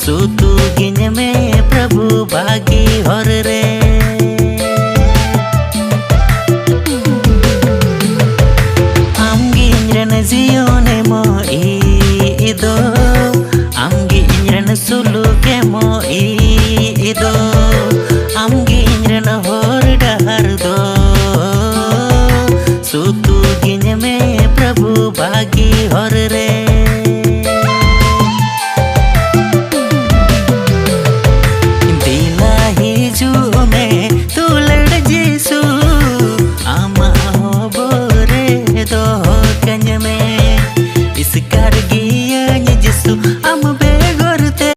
सुतु गिन में प्रभु बागी हर रे आमगी इंद्रन जियोने मो इदो आमगी इंद्रन सुलु के मो इदो आमगी इंद्रन होर डहर दो सुतु गिन में प्रभु बागी हर रे।